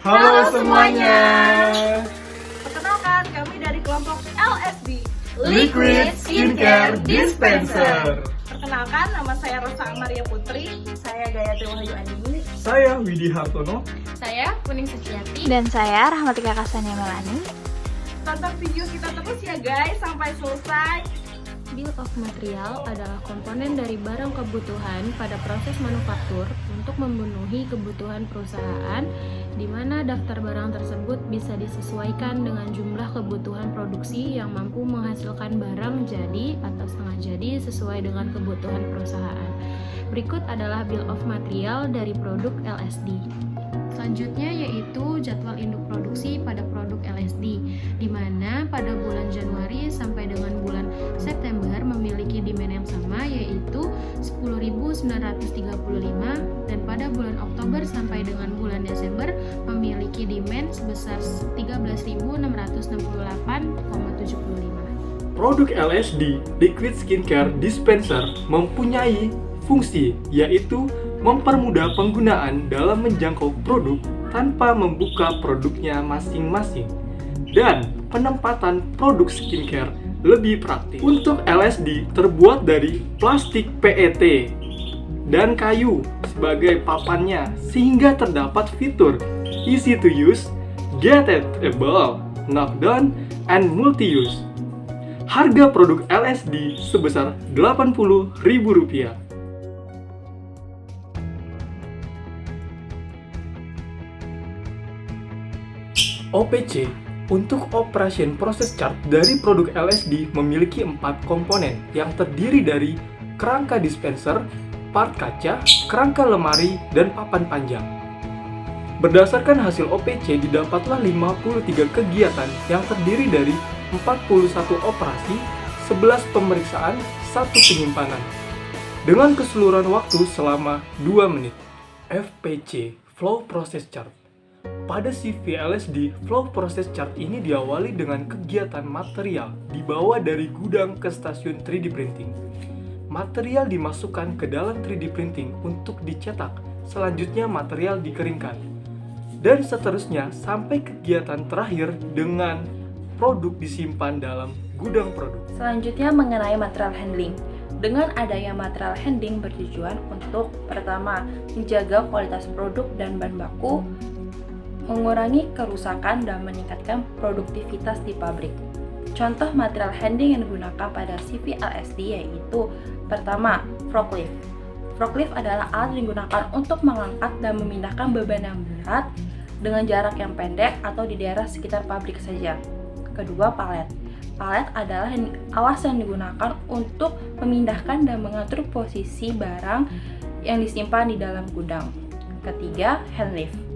Halo semuanya. Perkenalkan, kami dari kelompok LSD, Liquid Skincare Dispenser. Perkenalkan, nama saya Rosa Amaria Putri. Saya Gayatri Wahyu Andini. Saya Widi Hartono. Saya Kuning Suciati. Dan saya Rahmatika Kasania Melani. Tonton video kita terus ya guys, sampai selesai. Bill of Material adalah komponen dari barang kebutuhan pada proses manufaktur untuk memenuhi kebutuhan perusahaan, di mana daftar barang tersebut bisa disesuaikan dengan jumlah kebutuhan produksi yang mampu menghasilkan barang jadi atau setengah jadi sesuai dengan kebutuhan perusahaan. Berikut adalah Bill of Material dari produk LSD. Selanjutnya yaitu jadwal induk produksi pada produk LSD, di mana pada bulan Januari sampai dengan bulan September memiliki demand yang sama yaitu 10.935, dan pada bulan Oktober sampai dengan bulan Desember memiliki demand sebesar 13.668,75. Produk LSD, Liquid Skincare Dispenser, mempunyai fungsi yaitu mempermudah penggunaan dalam menjangkau produk tanpa membuka produknya masing-masing, dan penempatan produk skincare lebih praktis. Untuk LSD terbuat dari plastik PET dan kayu sebagai papannya, sehingga terdapat fitur easy to use, get able, knockdown, and multi-use. Harga produk LSD sebesar Rp80.000. OPC untuk Operation Process Chart dari produk LSD memiliki 4 komponen yang terdiri dari kerangka dispenser, part kaca, kerangka lemari, dan papan panjang. Berdasarkan hasil OPC didapatlah 53 kegiatan yang terdiri dari 41 operasi, 11 pemeriksaan, 1 penyimpanan, dengan keseluruhan waktu selama 2 menit. FPC, Flow Process Chart. Pada CV LSD, Flow Process Chart ini diawali dengan kegiatan material dibawa dari gudang ke stasiun 3D printing. Material dimasukkan ke dalam 3D printing untuk dicetak, selanjutnya material dikeringkan, dan seterusnya sampai kegiatan terakhir dengan produk disimpan dalam gudang produk. Selanjutnya mengenai material handling. Dengan adanya material handling bertujuan untuk pertama, menjaga kualitas produk dan bahan baku, mengurangi kerusakan dan meningkatkan produktivitas di pabrik. Contoh material handling yang digunakan pada CV LSD yaitu pertama, forklift. Forklift adalah alat yang digunakan untuk mengangkat dan memindahkan beban yang berat dengan jarak yang pendek atau di daerah sekitar pabrik saja. Kedua, palet. Palet adalah alas yang digunakan untuk memindahkan dan mengatur posisi barang yang disimpan di dalam gudang. Ketiga, hand lift.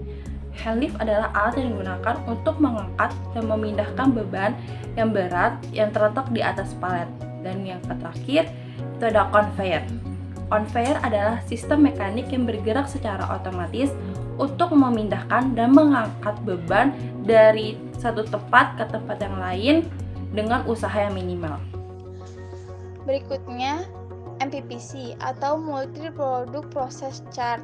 Hand lift adalah alat yang digunakan untuk mengangkat dan memindahkan beban yang berat yang terletak di atas palet. Dan yang terakhir, itu ada conveyor. Conveyor adalah sistem mekanik yang bergerak secara otomatis untuk memindahkan dan mengangkat beban dari satu tempat ke tempat yang lain dengan usaha yang minimal. Berikutnya, MPPC atau Multi Product Process Chart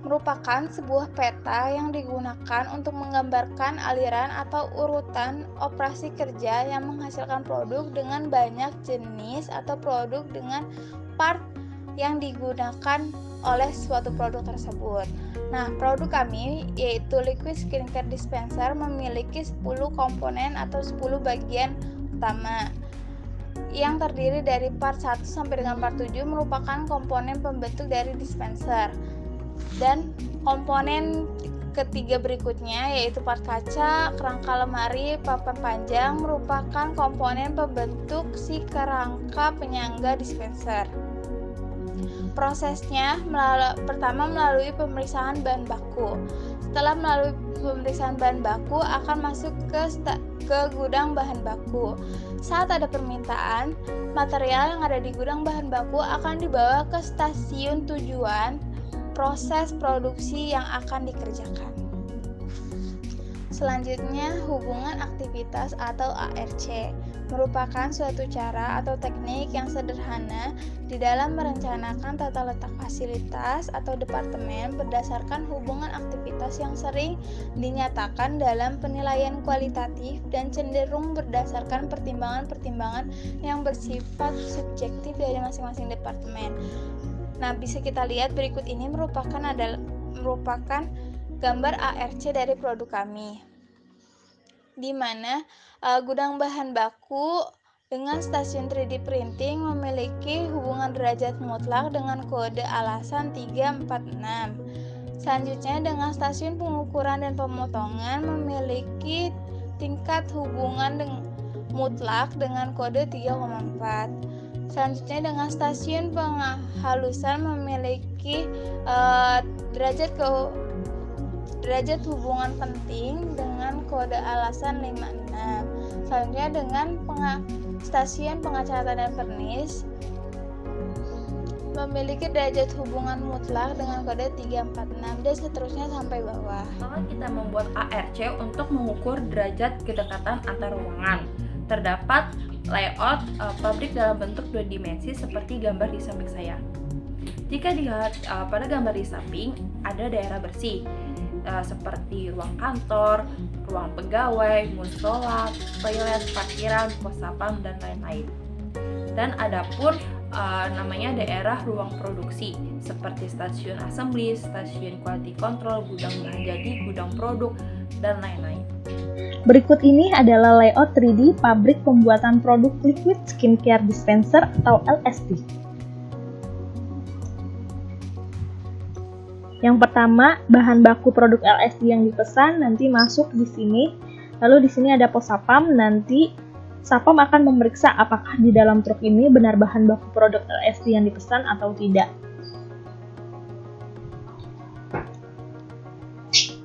merupakan sebuah peta yang digunakan untuk menggambarkan aliran atau urutan operasi kerja yang menghasilkan produk dengan banyak jenis atau produk dengan part yang digunakan oleh suatu produk tersebut. Nah, produk kami yaitu Liquid Skincare Dispenser memiliki 10 komponen atau 10 bagian utama yang terdiri dari part 1 sampai dengan part 7 merupakan komponen pembentuk dari dispenser. Dan komponen ketiga berikutnya yaitu part kaca, kerangka lemari, papan panjang merupakan komponen pembentuk si kerangka penyangga dispenser. Prosesnya pertama melalui pemeriksaan bahan baku. Setelah melalui pemeriksaan bahan baku akan masuk ke gudang bahan baku. Saat ada permintaan, material yang ada di gudang bahan baku akan dibawa ke stasiun tujuan proses produksi yang akan dikerjakan. Selanjutnya, hubungan aktivitas atau ARC. merupakan suatu cara atau teknik yang sederhana di dalam merencanakan tata letak fasilitas atau departemen berdasarkan hubungan aktivitas yang sering dinyatakan dalam penilaian kualitatif dan cenderung berdasarkan pertimbangan-pertimbangan yang bersifat subjektif dari masing-masing departemen. Nah, bisa kita lihat berikut ini merupakan gambar ARC dari produk kami, di mana gudang bahan baku dengan stasiun 3D printing memiliki hubungan derajat mutlak dengan kode alasan 346. Selanjutnya, dengan stasiun pengukuran dan pemotongan memiliki tingkat hubungan mutlak dengan kode 3,4. Selanjutnya, dengan stasiun penghalusan memiliki derajat hubungan penting dengan kode alasan 56. Selanjutnya, dengan stasiun pengecatan dan pernis memiliki derajat hubungan mutlak dengan kode 346 dan seterusnya sampai bawah. Pertama, kita membuat ARC untuk mengukur derajat kedekatan antar ruangan. Terdapat layout pabrik dalam bentuk 2 dimensi seperti gambar di samping saya. Jika dilihat pada gambar di samping, ada daerah bersih seperti ruang kantor, ruang pegawai, musola, toilet, parkiran, pos satpam, dan lain-lain. Dan ada pun namanya daerah ruang produksi seperti stasiun assembly, stasiun quality control, gudang bahan jadi, gudang produk, dan lain-lain. Berikut ini adalah layout 3D pabrik pembuatan produk liquid skincare dispenser atau LSD. Yang pertama, bahan baku produk LSD yang dipesan nanti masuk di sini. Lalu di sini ada pos satpam, nanti satpam akan memeriksa apakah di dalam truk ini benar bahan baku produk LSD yang dipesan atau tidak.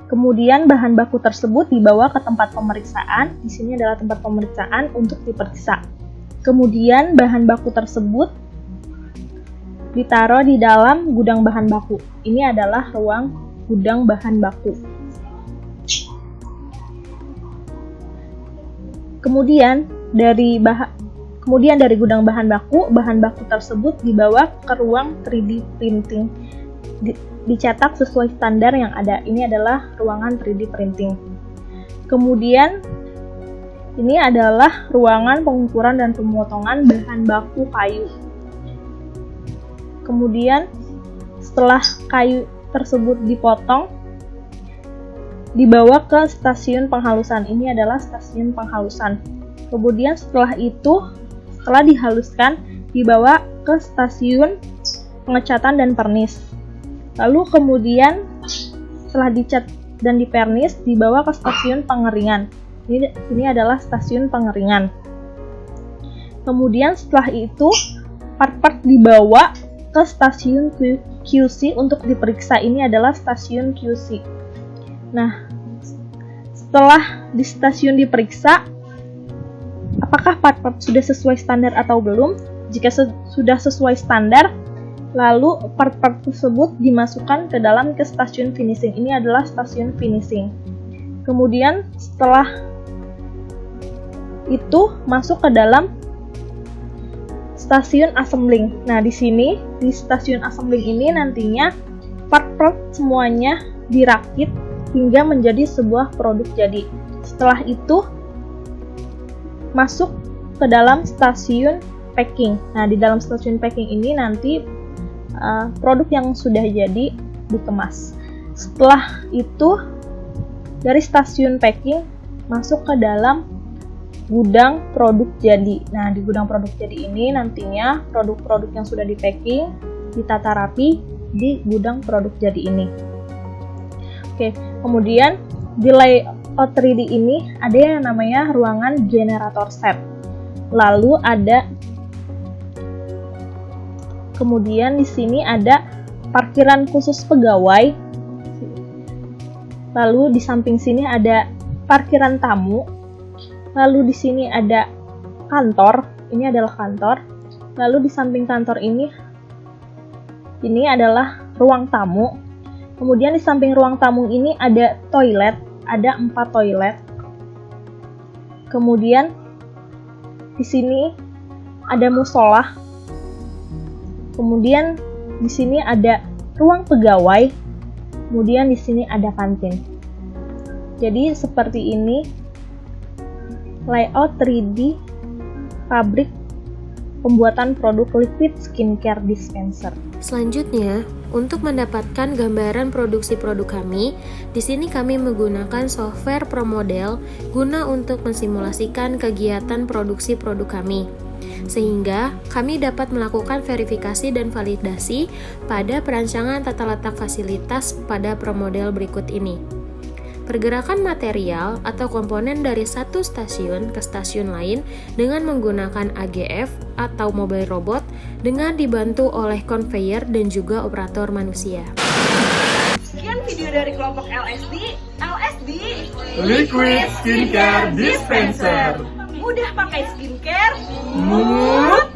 Kemudian bahan baku tersebut dibawa ke tempat pemeriksaan. Di sini adalah tempat pemeriksaan untuk diperiksa. Kemudian bahan baku tersebut ditaruh di dalam gudang bahan baku. Ini adalah ruang gudang bahan baku. Kemudian dari gudang bahan baku tersebut dibawa ke ruang 3D printing. Dicetak sesuai standar yang ada. Ini adalah ruangan 3D printing. Kemudian ini adalah ruangan pengukuran dan pemotongan bahan baku kayu. Kemudian setelah kayu tersebut dipotong, dibawa ke stasiun penghalusan. Ini adalah stasiun penghalusan. Kemudian setelah dihaluskan, dibawa ke stasiun pengecatan dan pernis. Lalu kemudian setelah dicat dan dipernis, dibawa ke stasiun pengeringan. Ini adalah stasiun pengeringan. Kemudian setelah itu, part-part dibawa ke stasiun QC untuk diperiksa. Ini adalah stasiun QC. Nah, setelah di stasiun diperiksa, apakah part-part sudah sesuai standar atau belum? Jika sudah sesuai standar, lalu part-part tersebut dimasukkan ke dalam stasiun finishing. Ini adalah stasiun finishing. Kemudian setelah itu masuk ke dalam stasiun assembling. Nah, di sini di stasiun assembling ini nantinya part-part semuanya dirakit hingga menjadi sebuah produk jadi. Setelah itu masuk ke dalam stasiun packing. Nah, di dalam stasiun packing ini nanti produk yang sudah jadi dikemas. Setelah itu dari stasiun packing masuk ke dalam gudang produk jadi. Nah, di gudang produk jadi ini nantinya produk-produk yang sudah di-packing ditata rapi di gudang produk jadi ini. Oke, kemudian di layout 3D ini ada yang namanya ruangan generator set. Lalu kemudian di sini ada parkiran khusus pegawai. Lalu di samping sini ada parkiran tamu. Lalu di sini ada kantor, ini adalah kantor. Lalu di samping kantor ini adalah ruang tamu. Kemudian di samping ruang tamu ini ada toilet, ada 4 toilet. Kemudian di sini ada musola. Kemudian di sini ada ruang pegawai. Kemudian di sini ada kantin. Jadi seperti ini layout 3D pabrik pembuatan produk liquid skincare dispenser. Selanjutnya, untuk mendapatkan gambaran produksi produk kami, di sini kami menggunakan software ProModel guna untuk mensimulasikan kegiatan produksi produk kami. Sehingga kami dapat melakukan verifikasi dan validasi pada perancangan tata letak fasilitas pada ProModel berikut ini. Pergerakan material atau komponen dari satu stasiun ke stasiun lain dengan menggunakan AGF atau mobile robot dengan dibantu oleh conveyor dan juga operator manusia. Sekian video dari kelompok LSD. LSD Liquid Skincare Dispenser. mudah pakai skincare. Mood